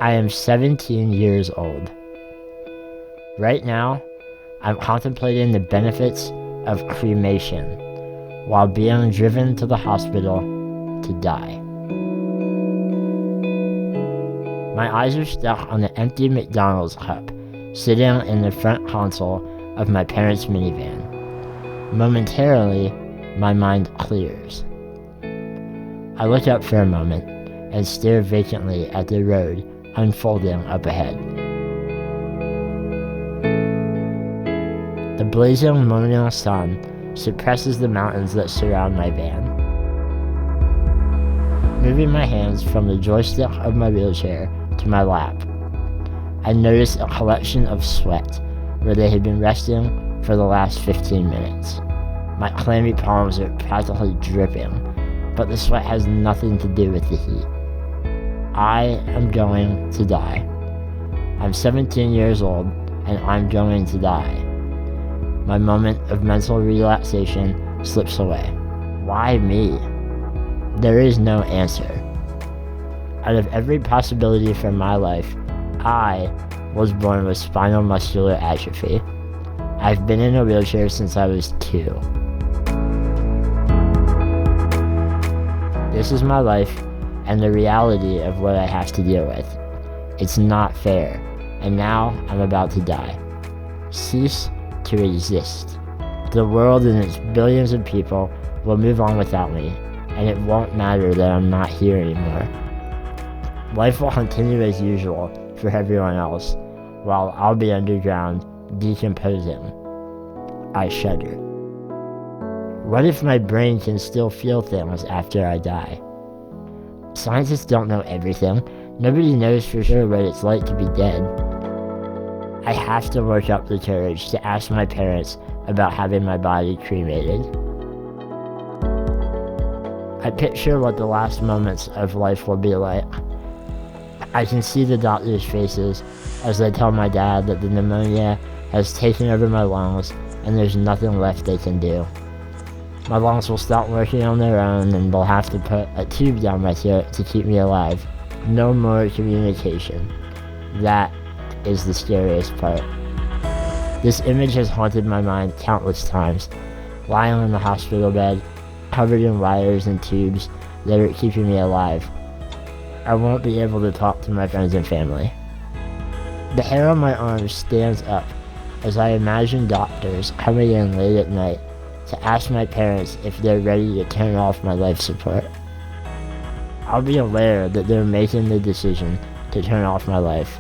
I am 17 years old. Right now, I'm contemplating the benefits of cremation while being driven to the hospital to die. My eyes are stuck on the empty McDonald's cup sitting in the front console of my parents' minivan. Momentarily, my mind clears. I look up for a moment and stare vacantly at the road unfolding up ahead. The blazing morning sun suppresses the mountains that surround my van. Moving my hands from the joystick of my wheelchair to my lap, I notice a collection of sweat where they had been resting for the last 15 minutes. My clammy palms are practically dripping, but the sweat has nothing to do with the heat. I am going to die. I'm 17 years old and I'm going to die. My moment of mental relaxation slips away. Why me? There is no answer. Out of every possibility for my life, I was born with spinal muscular atrophy. I've been in a wheelchair since I was 2. This is my life and the reality of what I have to deal with. It's not fair, and now I'm about to die. Cease to exist. The world and its billions of people will move on without me, and it won't matter that I'm not here anymore. Life will continue as usual for everyone else, while I'll be underground, decomposing. I shudder. What if my brain can still feel things after I die? Scientists don't know everything. Nobody knows for sure what it's like to be dead. I have to work up the courage to ask my parents about having my body cremated. I picture what the last moments of life will be like. I can see the doctors' faces as they tell my dad that the pneumonia has taken over my lungs and there's nothing left they can do. My lungs will stop working on their own and they'll have to put a tube down my throat to keep me alive. No more communication. That is the scariest part. This image has haunted my mind countless times, lying in the hospital bed, covered in wires and tubes that are keeping me alive. I won't be able to talk to my friends and family. The hair on my arms stands up as I imagine doctors coming in late at night to ask my parents if they're ready to turn off my life support. I'll be aware that they're making the decision to turn off my life,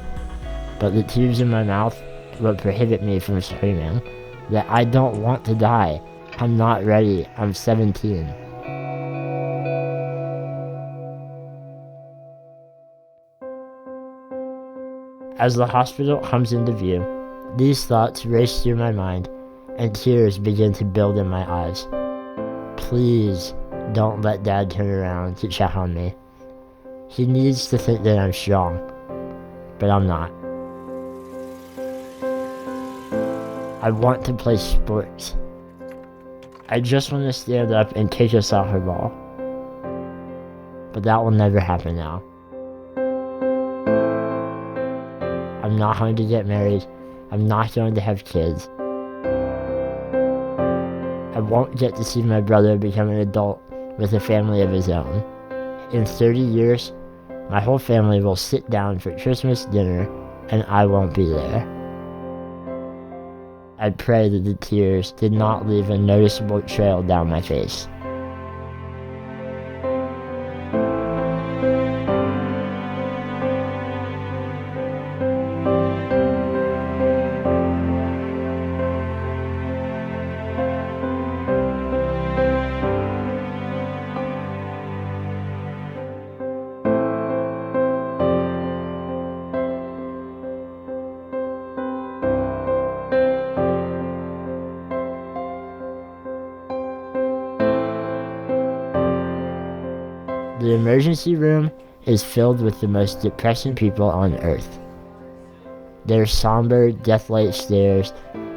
but the tubes in my mouth will prohibit me from screaming that I don't want to die. I'm not ready. I'm 17. As the hospital comes into view, these thoughts race through my mind and tears begin to build in my eyes. Please don't let Dad turn around to check on me. He needs to think that I'm strong, but I'm not. I want to play sports. I just want to stand up and kick a soccer ball. But that will never happen now. I'm not going to get married. I'm not going to have kids. I won't get to see my brother become an adult with a family of his own. In 30 years, my whole family will sit down for Christmas dinner and I won't be there. I pray that the tears did not leave a noticeable trail down my face. The emergency room is filled with the most depressing people on earth. Their somber, death-like stares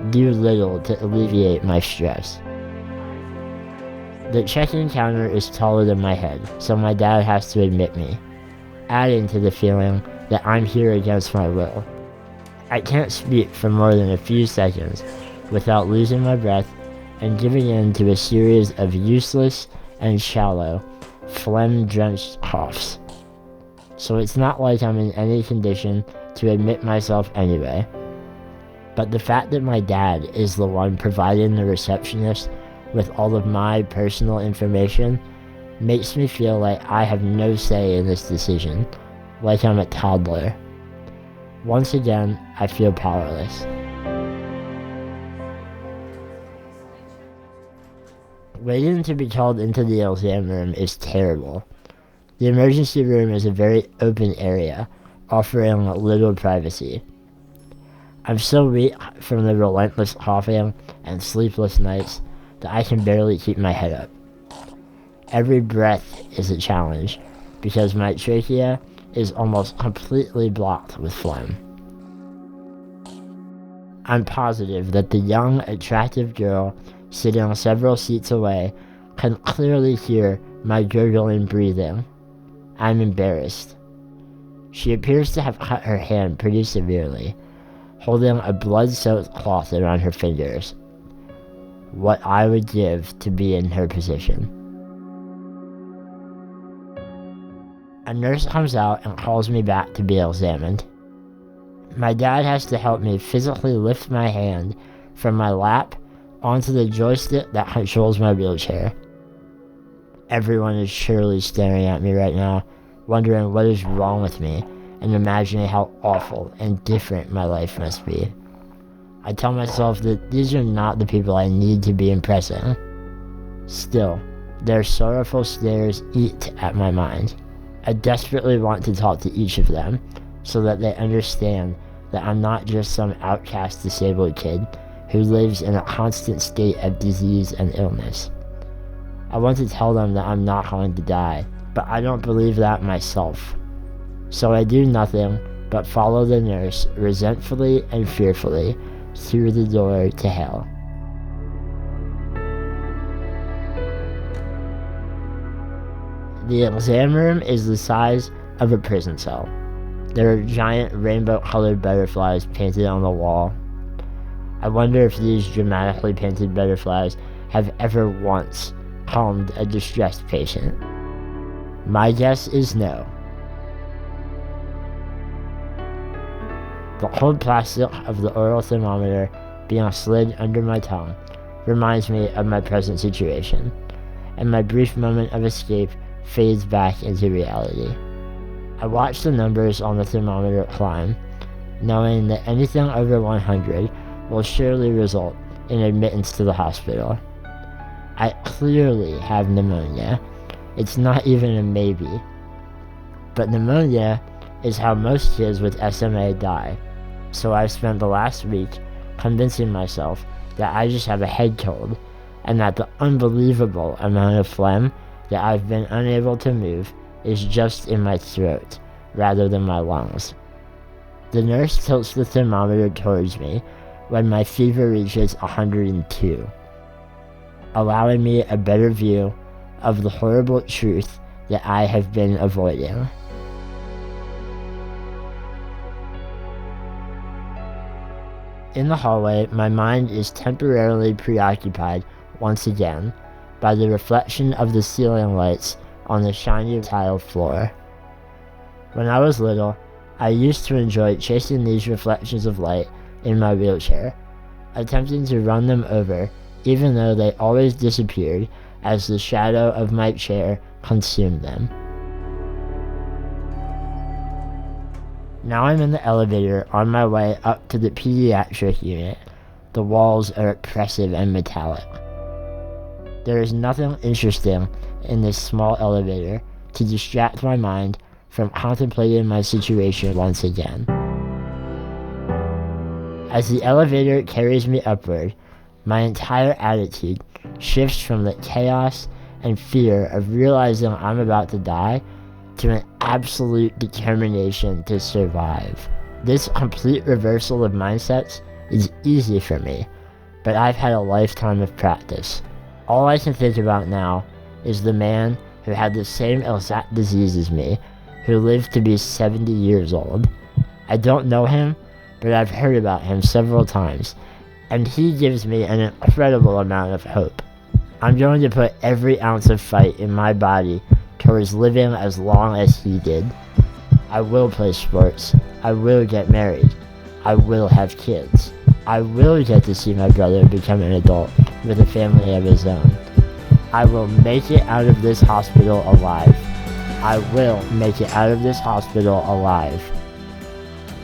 do little to alleviate my stress. The check-in counter is taller than my head, so my dad has to admit me, adding to the feeling that I'm here against my will. I can't speak for more than a few seconds without losing my breath and giving in to a series of useless and shallow, phlegm-drenched coughs. So it's not like I'm in any condition to admit myself anyway. But the fact that my dad is the one providing the receptionist with all of my personal information makes me feel like I have no say in this decision, like I'm a toddler. Once again, I feel powerless. Waiting to be called into the exam room is terrible. The emergency room is a very open area, offering little privacy. I'm so weak from the relentless coughing and sleepless nights that I can barely keep my head up. Every breath is a challenge because my trachea is almost completely blocked with phlegm. I'm positive that the young, attractive girl sitting several seats away can clearly hear my gurgling breathing. I'm embarrassed. She appears to have cut her hand pretty severely, holding a blood-soaked cloth around her fingers. What I would give to be in her position. A nurse comes out and calls me back to be examined. My dad has to help me physically lift my hand from my lap onto the joystick that controls my wheelchair. Everyone is surely staring at me right now, wondering what is wrong with me and imagining how awful and different my life must be. I tell myself that these are not the people I need to be impressing. Still, their sorrowful stares eat at my mind. I desperately want to talk to each of them so that they understand that I'm not just some outcast disabled kid who lives in a constant state of disease and illness. I want to tell them that I'm not going to die, but I don't believe that myself. So I do nothing but follow the nurse resentfully and fearfully through the door to hell. The exam room is the size of a prison cell. There are giant rainbow-colored butterflies painted on the wall. I wonder if these dramatically painted butterflies have ever once calmed a distressed patient. My guess is no. The cold plastic of the oral thermometer being slid under my tongue reminds me of my present situation, and my brief moment of escape fades back into reality. I watch the numbers on the thermometer climb, knowing that anything over 100 will surely result in admittance to the hospital. I clearly have pneumonia. It's not even a maybe. But pneumonia is how most kids with SMA die, so I've spent the last week convincing myself that I just have a head cold, and that the unbelievable amount of phlegm that I've been unable to move is just in my throat, rather than my lungs. The nurse tilts the thermometer towards me when my fever reaches 102, allowing me a better view of the horrible truth that I have been avoiding. In the hallway, my mind is temporarily preoccupied once again by the reflection of the ceiling lights on the shiny tile floor. When I was little, I used to enjoy chasing these reflections of light in my wheelchair, attempting to run them over even though they always disappeared as the shadow of my chair consumed them. Now I'm in the elevator on my way up to the pediatric unit. The walls are oppressive and metallic. There is nothing interesting in this small elevator to distract my mind from contemplating my situation once again. As the elevator carries me upward, my entire attitude shifts from the chaos and fear of realizing I'm about to die to an absolute determination to survive. This complete reversal of mindsets is easy for me, but I've had a lifetime of practice. All I can think about now is the man who had the same exact disease as me, who lived to be 70 years old. I don't know him, but I've heard about him several times, and he gives me an incredible amount of hope. I'm going to put every ounce of fight in my body towards living as long as he did. I will play sports. I will get married. I will have kids. I will get to see my brother become an adult with a family of his own. I will make it out of this hospital alive. I will make it out of this hospital alive.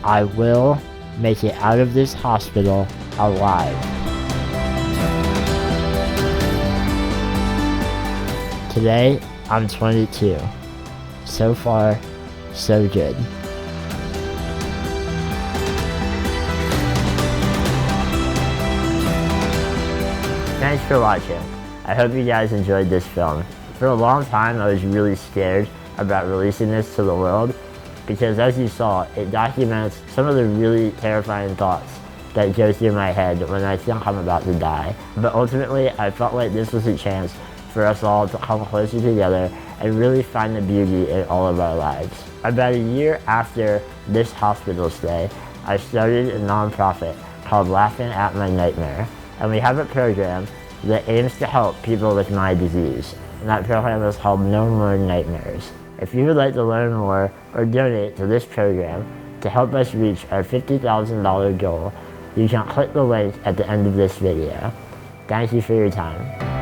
I will make it out of this hospital alive. Today, I'm 22. So far, so good. Thanks for watching. I hope you guys enjoyed this film. For a long time, I was really scared about releasing this to the world because, as you saw, it documents some of the really terrifying thoughts that go through my head when I think I'm about to die. But ultimately, I felt like this was a chance for us all to come closer together and really find the beauty in all of our lives. About a year after this hospital stay, I started a nonprofit called Laughing at My Nightmare, and we have a program that aims to help people with my disease, and that program is called No More Nightmares. If you would like to learn more or donate to this program to help us reach our $50,000 goal, you can click the link at the end of this video. Thank you for your time.